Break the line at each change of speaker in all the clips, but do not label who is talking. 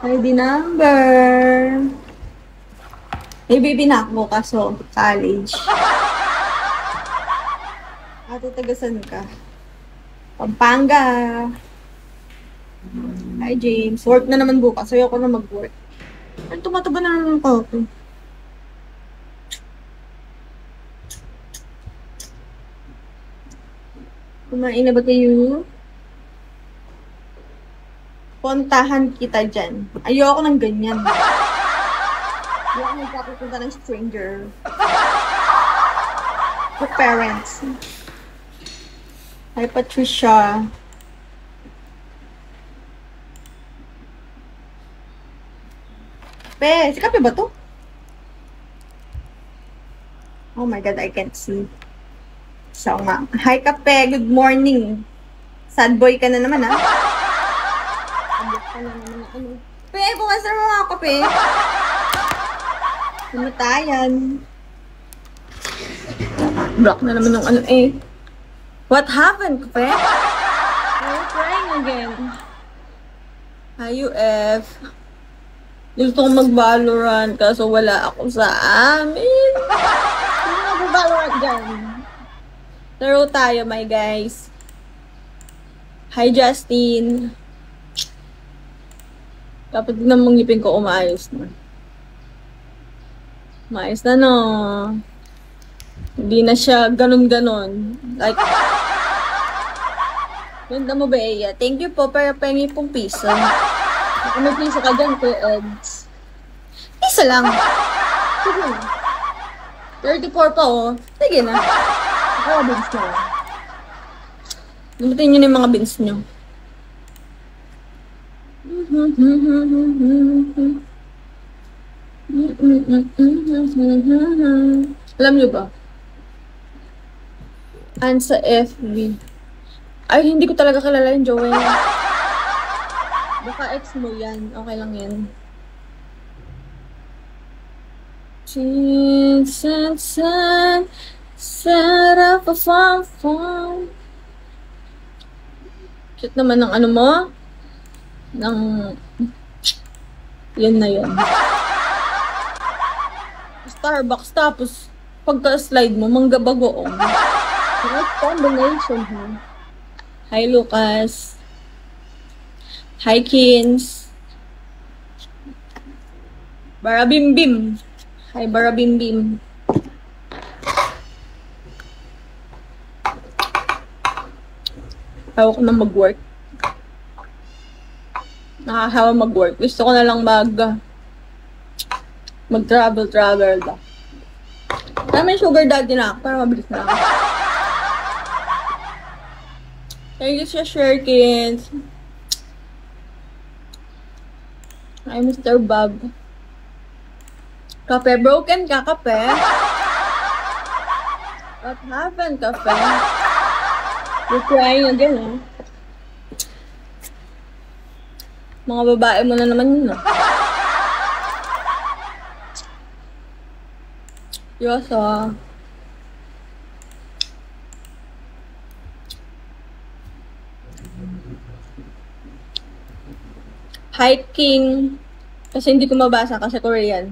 ID number. May baby na ako kaso college. Ate, tagasan ka? Pampanga. Hi, James. Work na naman bukas. Ayoko na mag-work. Ano, tumataba na naman ako. Kumain na ba kayo? Puntahan kita dyan. Ayoko ng ganyan. Ayoko nagpapunta ng stranger. For parents. Hi, Patricia. Si Kape ba to? Oh my God, I can't see. So nga. Hi, Kape. Good morning. Sad boy ka na naman, ha? Abot ka na naman. Ano? Bukas na mga Kape. Namatayan. Block na naman ng ano eh. What happened, Kape? You're crying again. Hi, UF. Gusto kong mag-Valorant kaso wala ako sa amin. Hindi na mag-Valorant dyan. Laro tayo, my guys. Hi, Justin. Dapat din namang ngipin ko umaayos na. Maayos na, no? Hindi na siya ganun-ganon. Like, ganda mo ba, Eya? Thank you po, para pengi pong piso. Kung may piso ka dyan, Kuya Eds. Isa lang. Sige na. 34 pa, oh. Sige na. Ako, beans na. Nabutin nyo na yung mga beans nyo. Alam nyo ba? And sa FB. Ay, hindi ko talaga kilala yung Joel. Baka ex mo yan. Okay lang yan. Set up a fun. Shit naman ng ano mo? Ng... Yan na yan. Starbucks, tapos pagka-slide mo, mangga bagoong. What combination, ha? Hi, Lucas. Hi, Kins. Barabimbim. Hi, Barabimbim. Ayaw ko na mag-work. Nakakahawa mag-work. Gusto ko na lang mag-travel ba. May sugar daddy na ako para mabilis na ako. Thank you sa Sherkins. Hi, Mr. Bob. Kape, broken ka, Kape? What happened, Kape? You're crying again, eh? Mga babae mo na naman yun, no? Yosa. Hiking. Kasi hindi ko mabasa kasi Korean.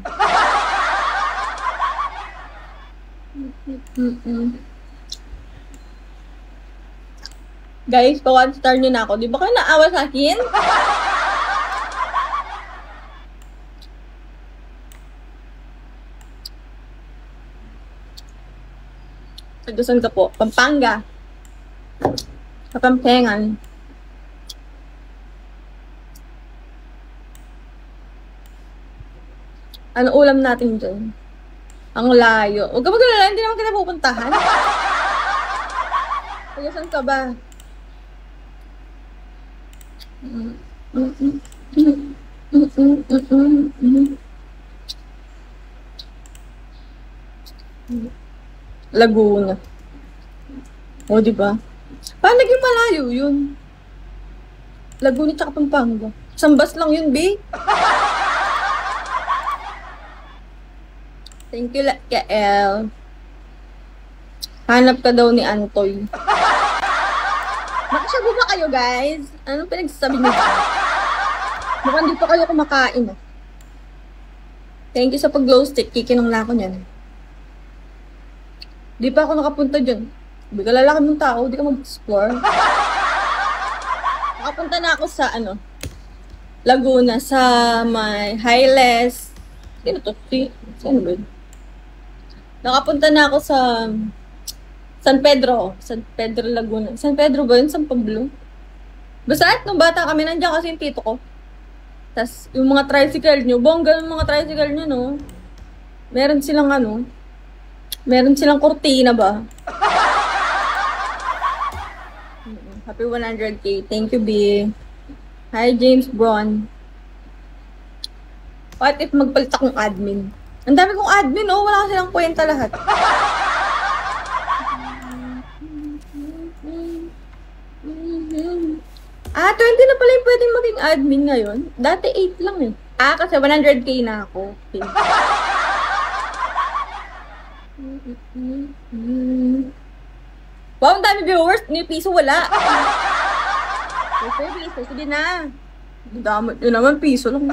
Guys, pa-1 star nyo na ako. Di ba kayo naawa sa akin? Saan ka po? Pampanga. Kapampengan. Ano ulam natin dyan? Ang layo. Huwag ka mag-alala, hindi naman kita pupuntahan. Kaya saan ka ba? Laguna. O, diba? Paano naging malayo yun? Laguna tsaka Pampanga. Sambas lang yun, B. Thank you, Kael. Hanap ka daw ni Antoy. Nakasyago ba kayo, guys? Anong pinagsasabi niyo? Mukhang di pa kayo kumakain, ah. Thank you sa pag-glow stick. Kikinong na ako niyan. Di pa ako nakapunta dyan. Sabi ka lalaki mong tao, di ka mag-explore. Nakapunta na ako sa, Laguna, sa may Highlands. Sino to? Sino ba yun? Nakapunta na ako sa San Pedro. San Pedro, Laguna. San Pedro ba yun? San Pablo? Basta nung bata kami, nandiyan kasi yung tito ko. Tapos, yung mga tricycle nyo, bongga yung mga tricycle nyo, no? Meron silang meron silang kurtina ba? Happy 100K. Thank you, B. Hi, James Braun. What if magpalit akong admin? Ang dami kong admin, oh. Wala silang kwenta lahat. Ah, 20 na pala yung pwedeng maging admin ngayon. Dati 8 lang eh. Ah, kasi 100K na ako. Okay. Wow, ang dami viewers. Ni piso wala. Okay, piso. Sige na. Damot nyo naman, piso lang.